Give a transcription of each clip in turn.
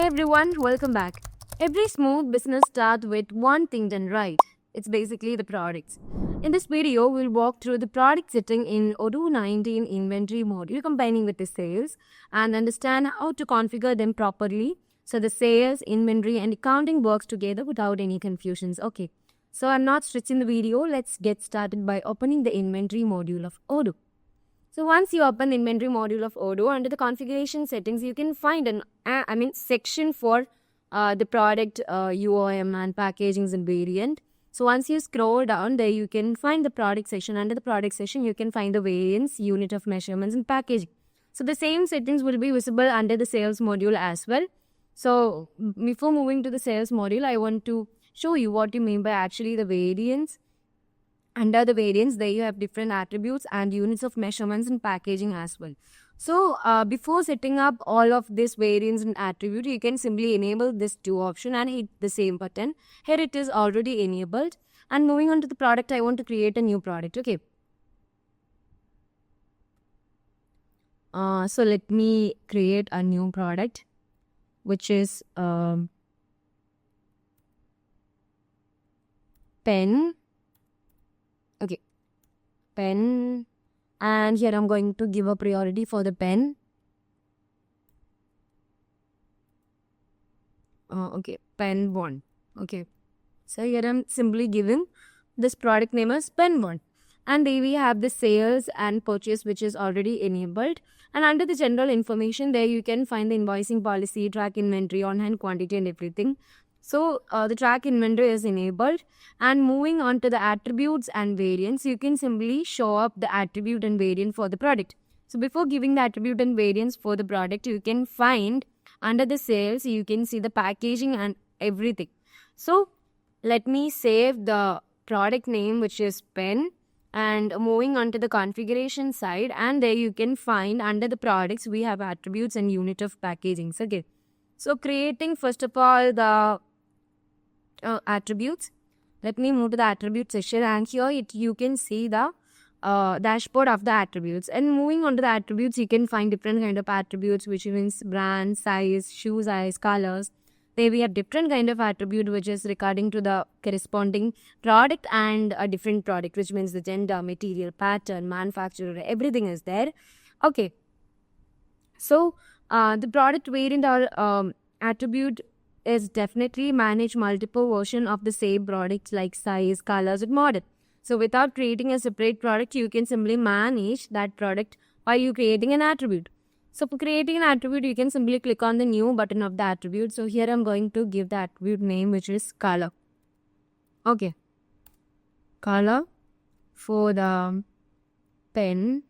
everyone, welcome back. Every smooth business starts with one thing done right. It's basically the products. In this video, we'll walk through the product setting in Odoo 19 inventory module combining with the sales and understand how to configure them properly so the sales, inventory and accounting works together without any confusions. Okay, so I'm not stretching the video. Let's get started by opening the inventory module of Odoo. So once you open the inventory module of Odoo, under the configuration settings, you can find an section for the product UOM and packagings and variant. So once you scroll down there, you can find the product section. Under the product section, you can find the variants, unit of measurements and packaging. So the same settings will be visible under the sales module as well. So before moving to the sales module, I want to show you what you mean by actually the variants. Under the variants, there you have different attributes and units of measurements and packaging as well. So before setting up all of these variants and attributes, you can simply enable this two option and hit the same button. Here it is already enabled. And moving on to the product, I want to create a new product. Okay. So let me create a new product, which is pen. Okay, pen, and here I'm going to give a priority for the pen. Okay, pen 1. Okay, so here I'm simply giving this product name as pen 1. And there we have the sales and purchase, which is already enabled. And under the general information, there you can find the invoicing policy, track inventory, on-hand quantity and everything. So the track inventory is enabled, and moving on to the attributes and variants, you can simply show up the attribute and variant for the product. So before giving the attribute and variants for the product, you can find under the sales, you can see the packaging and everything. So let me save the product name, which is pen, and moving on to the configuration side, and there you can find under the products, we have attributes and unit of packagings. Okay. So creating first of all the attributes. Let me move to the attribute section, and here you can see the dashboard of the attributes. And moving on to the attributes, you can find different kind of attributes, which means brand, size, shoe size, colors. There we have different kind of attribute which is regarding to the corresponding product and a different product, which means the gender, material, pattern, manufacturer, everything is there. Okay. So the product variant or attribute is definitely manage multiple versions of the same product like size, colors, and model. So without creating a separate product, you can simply manage that product while you creating an attribute. So for creating an attribute, you can simply click on the new button of the attribute. So here I'm going to give the attribute name, which is color. Okay. Color for the pen.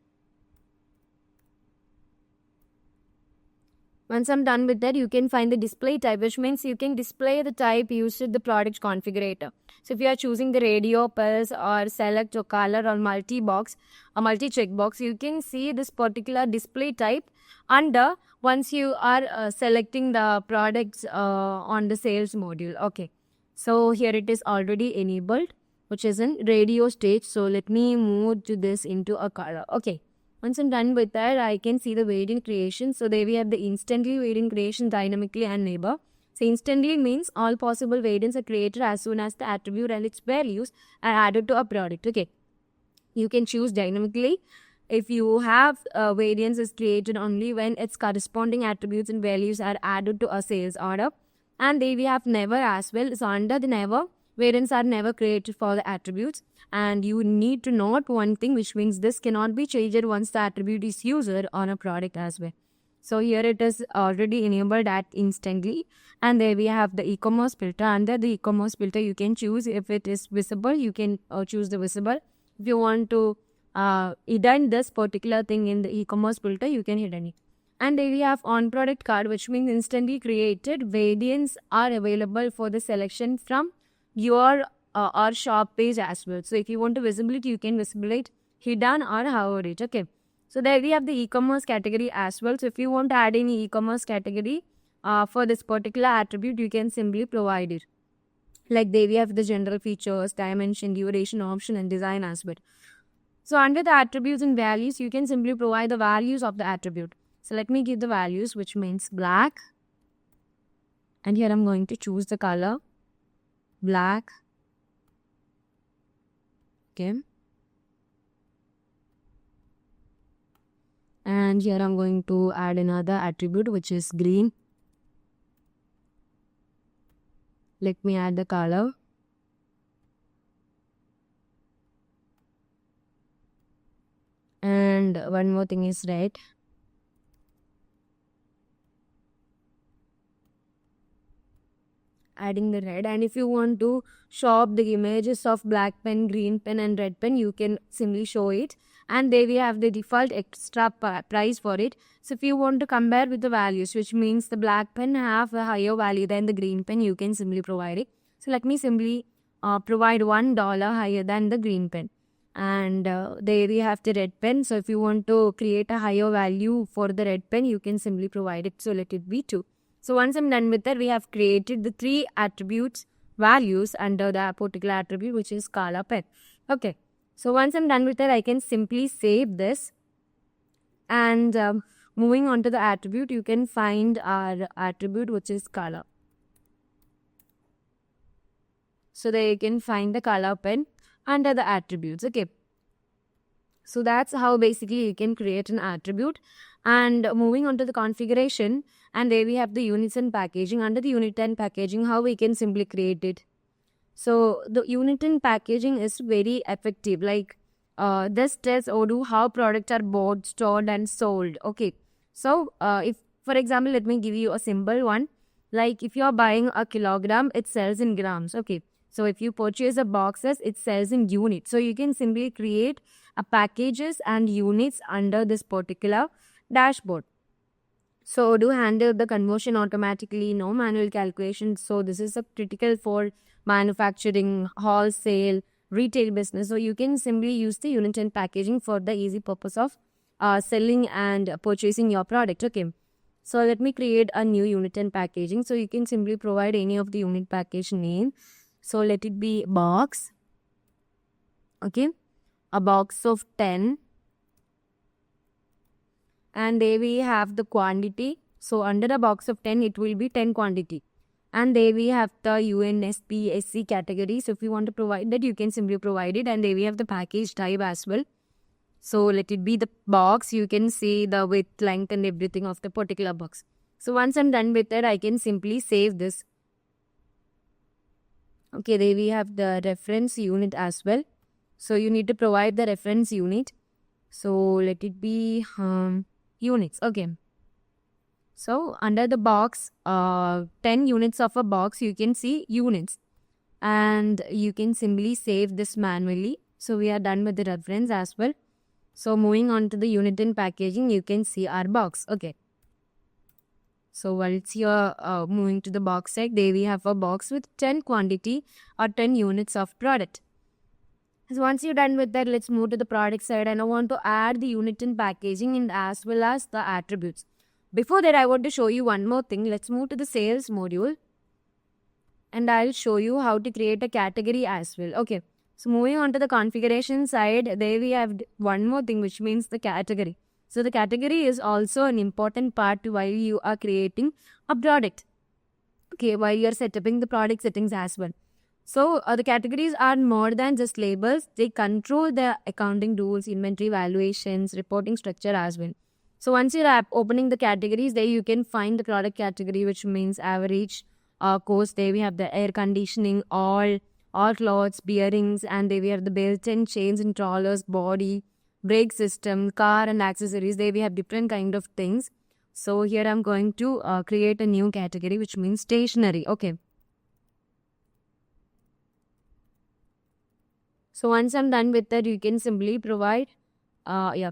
Once I'm done with that, you can find the display type, which means you can display the type used with the product configurator. So if you are choosing the radio, pulse, or select or color or multi-box or multi-checkbox, you can see this particular display type under once you are selecting the products on the sales module. Okay. So here it is already enabled, which is in radio stage. So let me move to this into a color. Okay. Once I'm done with that, I can see the variant creation. So there we have the instantly variant creation dynamically and neighbor. So instantly means all possible variants are created as soon as the attribute and its values are added to a product. Okay. You can choose dynamically. If you have variants is created only when its corresponding attributes and values are added to a sales order. And there we have never as well. So under the never, variants are never created for the attributes, and you need to note one thing, which means this cannot be changed once the attribute is used on a product as well. So here it is already enabled at instantly, and there we have the e-commerce filter. Under the e-commerce filter, you can choose if it is visible, you can choose the visible. If you want to hidden this particular thing in the e-commerce filter, you can hidden it. And there we have on product card, which means instantly created variants are available for the selection from your or shop page as well. So if you want to visibility, you can visible it, hidden or hover it. Okay. So there we have the e-commerce category as well. So if you want to add any e-commerce category for this particular attribute, you can simply provide it. Like there we have the general features, dimension, duration, option and design as well. So under the attributes and values, you can simply provide the values of the attribute. So let me give the values, which means black, And here I'm going to choose the color black. Okay. And here I'm going to add another attribute which is green. Let me add the color. And one more thing is red. Adding the red. And if you want to show up the images of black pen, green pen and red pen, you can simply show it. And there we have the default extra price for it. So if you want to compare with the values, which means the black pen have a higher value than the green pen, you can simply provide it. So let me simply provide $1 higher than the green pen. And there we have the red pen. So if you want to create a higher value for the red pen, you can simply provide it. So let it be 2. So once I'm done with that, we have created the 3 attributes values under the particular attribute, which is color pen. Okay. So once I'm done with that, I can simply save this. And moving on to the attribute, you can find our attribute, which is color. So there you can find the color pen under the attributes. Okay. So that's how basically you can create an attribute. And moving on to the configuration, and there we have the units and packaging. Under the unit and packaging, how we can simply create it. So the unit and packaging is very effective. Like this tells Odoo how products are bought, stored and sold. Okay. So if, for example, let me give you a simple one. Like if you are buying a kilogram, it sells in grams. Okay. So if you purchase a boxes, it sells in units. So you can simply create a packages and units under this particular dashboard. So Odoo handle the conversion automatically, no manual calculation. So this is a critical for manufacturing, wholesale, retail business. So you can simply use the unit and packaging for the easy purpose of selling and purchasing your product. Okay. So let me create a new unit and packaging. So you can simply provide any of the unit package name. So let it be box. Okay. A box of 10. And there we have the quantity. So under the box of 10, it will be 10 quantity. And there we have the UNSPSC category. So if you want to provide that, you can simply provide it. And there we have the package type as well. So let it be the box. You can see the width, length and everything of the particular box. So once I'm done with that, I can simply save this. Okay, there we have the reference unit as well. So you need to provide the reference unit. So let it be units. Okay. So under the box, 10 units of a box, you can see units. And you can simply save this manually. So we are done with the reference as well. So moving on to the unit and packaging, you can see our box. Okay. So once you're moving to the box side, there we have a box with 10 quantity or 10 units of product. So once you're done with that, let's move to the product side. And I want to add the unit and packaging and as well as the attributes. Before that, I want to show you one more thing. Let's move to the sales module. And I'll show you how to create a category as well. Okay. So moving on to the configuration side, there we have one more thing, which means the category. So the category is also an important part while you are creating a product. Okay, while you are setting the product settings as well. So the categories are more than just labels. They control the accounting rules, inventory valuations, reporting structure as well. So once you're opening the categories, there you can find the product category, which means average cost. There we have the air conditioning, all clothes, bearings, and there we have the belts and chains and trawlers, body, brake system, car and accessories. There we have different kind of things. So here I'm going to create a new category, which means stationery. Okay. So once I'm done with that, you can simply provide, we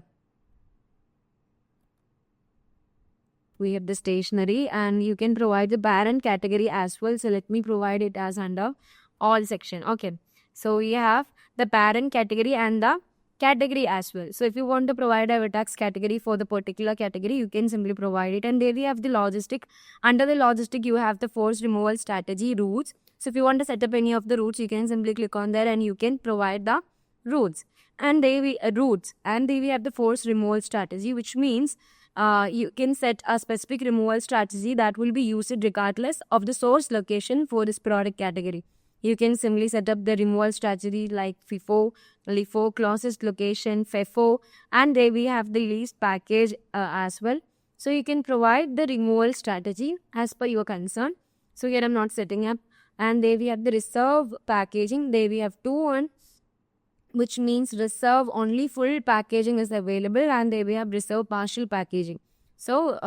have the stationery and you can provide the parent category as well. So let me provide it as under all section. Okay. So we have the parent category and the category as well. So if you want to provide a tax category for the particular category, you can simply provide it. And there we have the logistic. Under the logistic, you have the force removal strategy routes. So if you want to set up any of the routes, you can simply click on there and you can provide the routes. And there we have the force removal strategy, which means you can set a specific removal strategy that will be used regardless of the source location for this product category. You can simply set up the removal strategy like FIFO, LIFO, closest location, FEFO, and there we have the least package as well. So you can provide the removal strategy as per your concern. So here I'm not setting up. And there we have the reserve packaging. There we have 2-1, which means reserve only full packaging is available, and there we have reserve partial packaging. So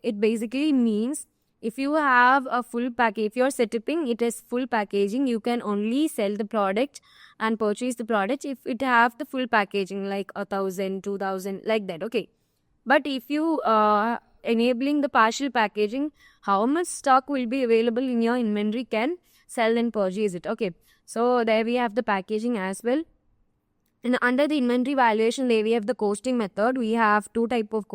it basically means if you have a full package, if you're setting it as full packaging, you can only sell the product and purchase the product if it have the full packaging like 1,000, 2,000 like that. Okay. But if you enabling the partial packaging, how much stock will be available in your inventory can sell and purchase it. Okay. So there we have the packaging as well. And under the inventory valuation, there we have the costing method. We have three type of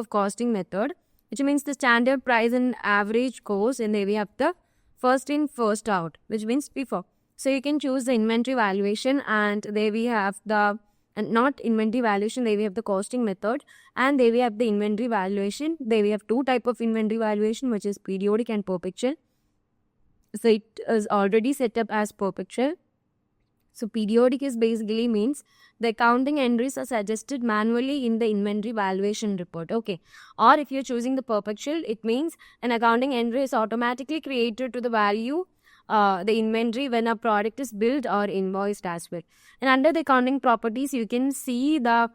costing method, which means the standard price and average cost. And there we have the first in, first out, which means before. So you can choose the inventory valuation, and there we have the, and not inventory valuation, there we have the costing method, and there we have the inventory valuation. There we have two type of inventory valuation, which is periodic and perpetual. So it is already set up as perpetual. So periodic is basically means the accounting entries are suggested manually in the inventory valuation report. Okay. Or if you're choosing the perpetual, it means an accounting entry is automatically created to the value the inventory when a product is billed or invoiced as well. And under the accounting properties, you can see the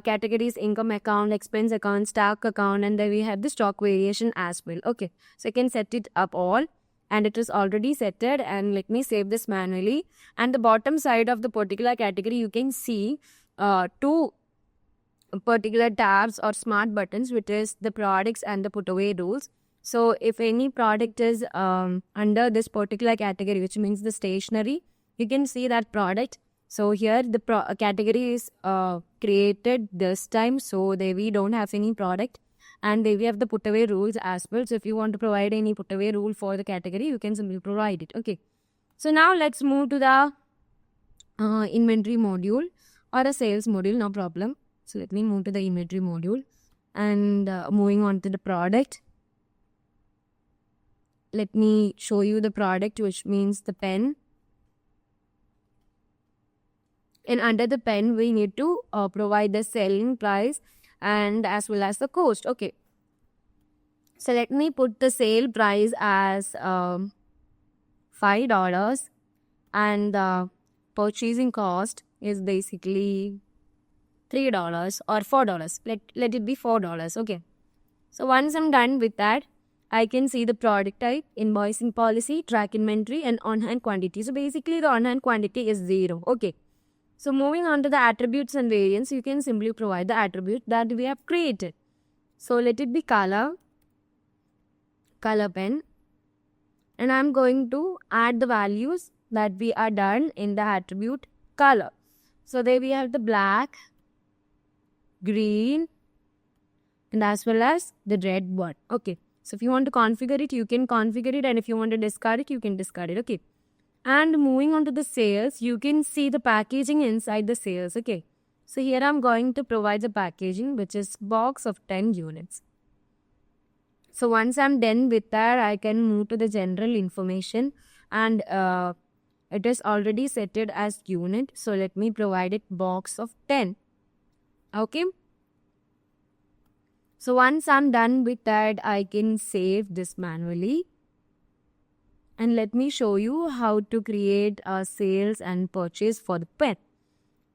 categories income account, expense account, stock account, and then we have the stock variation as well. Okay. So you can set it up all. And it is already setted, and let me save this manually. And the bottom side of the particular category, you can see two particular tabs or smart buttons, which is the products and the put away rules. So if any product is under this particular category, which means the stationery, you can see that product. So here the category is created this time, so there we don't have any product. And there we have the put away rules as well. So if you want to provide any put away rule for the category, you can simply provide it. Okay. So now let's move to the inventory module or a sales module, no problem. So let me move to the inventory module, and moving on to the product. Let me show you the product, which means the pen. And under the pen, we need to provide the selling price and as well as the cost. Okay. So let me put the sale price as $5, and the purchasing cost is basically $3 or $4. Let it be $4. Okay. So once I'm done with that, I can see the product type, invoicing policy, track inventory, and on-hand quantity. So basically the on-hand quantity is 0. Okay. So moving on to the attributes and variants, you can simply provide the attribute that we have created. So let it be color pen, and I'm going to add the values that we are done in the attribute color. So there we have the black, green, and as well as the red one. Okay. So if you want to configure it, you can configure it, and if you want to discard it, you can discard it. Okay. And moving on to the sales, you can see the packaging inside the sales. Okay. So here I'm going to provide the packaging, which is box of 10 units. So once I'm done with that, I can move to the general information, and it is already set it as unit. So let me provide it box of 10. Okay. So once I'm done with that, I can save this manually. And let me show you how to create a sales and purchase for the pen.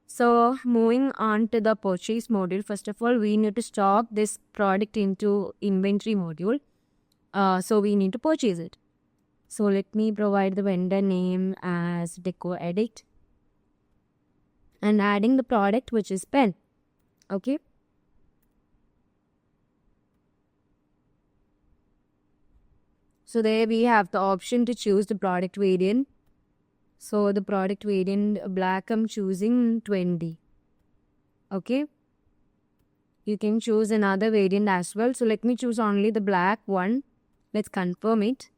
So moving on to the purchase module, first of all, we need to stock this product into inventory module. So we need to purchase it. So let me provide the vendor name as Deco Edit, and adding the product, which is pen. Okay. So there we have the option to choose the product variant. So the product variant black, I'm choosing 20. Okay. You can choose another variant as well. So let me choose only the black one. Let's confirm it.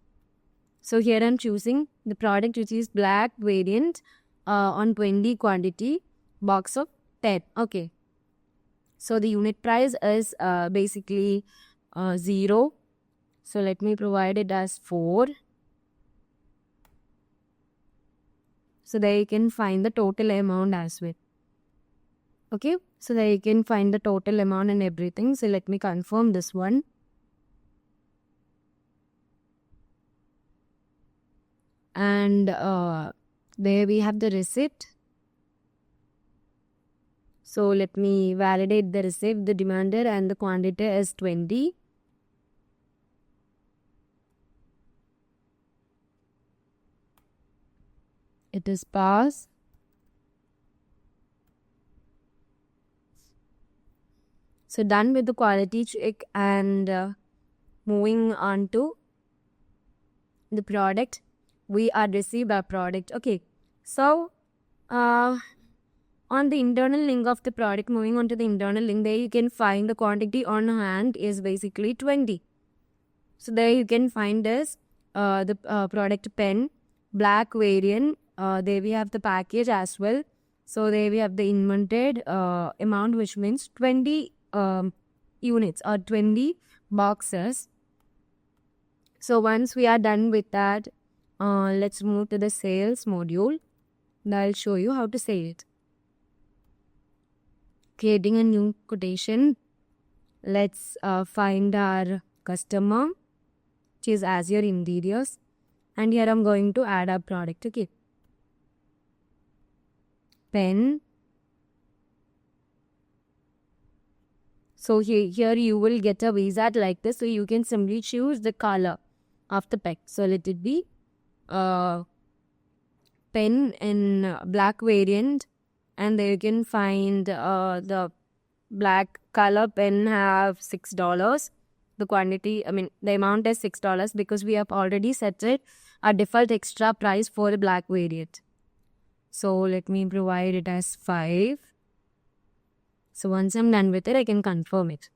So here I'm choosing the product which is black variant on 20 quantity, box of 10. Okay. So the unit price is basically 0. So let me provide it as 4. So there you can find the total amount as well. Okay, so there you can find the total amount and everything. So let me confirm this one. And there we have the receipt. So let me validate the receipt. The demanded and the quantity is 20. It is passed. So done with the quality check and moving on to the product. We are received our product. Okay. So on the internal link of the product, moving on to the internal link, there you can find the quantity on hand is basically 20. So there you can find this the product pen, black variant. There we have the package as well. So there we have the invented amount, which means 20 units or 20 boxes. So once we are done with that, let's move to the sales module. And I'll show you how to sell it. Creating a new quotation. Let's find our customer, which is Azure Interiors. And here I'm going to add our product. Okay. Pen. So here you will get a wizard like this. So you can simply choose the color of the pen. So let it be pen in black variant. And there you can find the black color pen have $6. The quantity, the amount is $6 because we have already set it a default extra price for the black variant. So let me provide it as 5. So once I'm done with it, I can confirm it.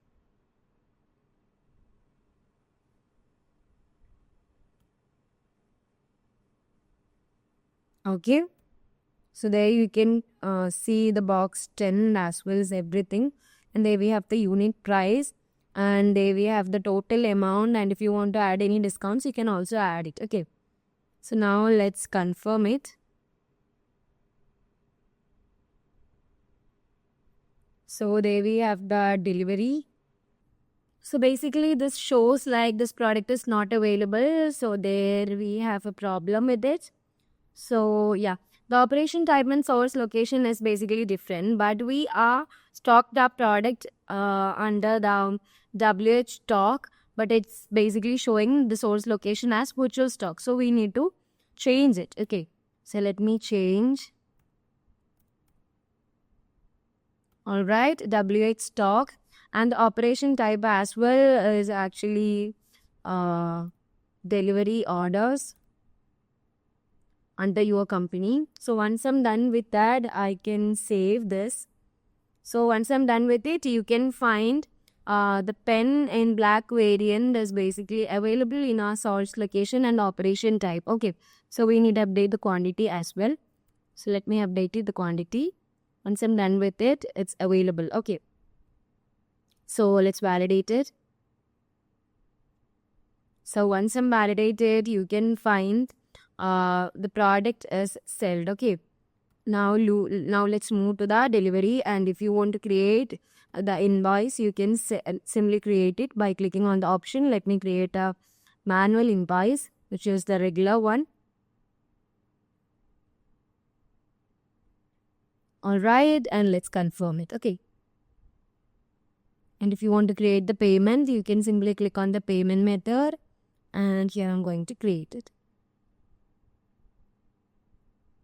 Okay. So there you can see the box 10 as well as everything. And there we have the unit price. And there we have the total amount. And if you want to add any discounts, you can also add it. Okay. So now let's confirm it. So there we have the delivery. So basically this shows like this product is not available. So there we have a problem with it. So yeah, the operation type and source location is basically different. But we are stocked our product under the WH stock. But it's basically showing the source location as virtual stock. So we need to change it. Okay. So let me change. Alright, WH stock, and the operation type as well is actually delivery orders under your company. So once I'm done with that, I can save this. So once I'm done with it, you can find the pen in black variant is basically available in our source location and operation type. Okay, so we need to update the quantity as well. So let me update it, the quantity. Once I'm done with it, it's available. Okay. So let's validate it. So once I'm validated, you can find the product is sold. Okay. Now let's move to the delivery. And if you want to create the invoice, you can simply create it by clicking on the option. Let me create a manual invoice, which is the regular one. Alright, and let's confirm it. Okay. And if you want to create the payment, you can simply click on the payment method. And here I'm going to create it.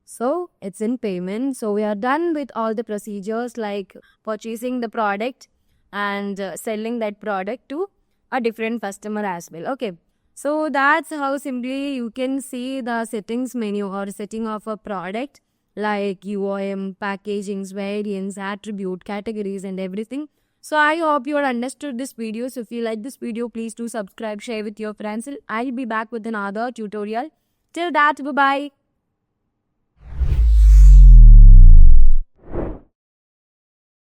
So it's in payment. So we are done with all the procedures like purchasing the product and selling that product to a different customer as well. Okay. So that's how simply you can see the settings menu or setting of a product like UOM, packagings, variants, attribute, categories and everything. So I hope you understood this video. So if you like this video, please do subscribe, share with your friends. I'll be back with another tutorial. Till that, bye-bye.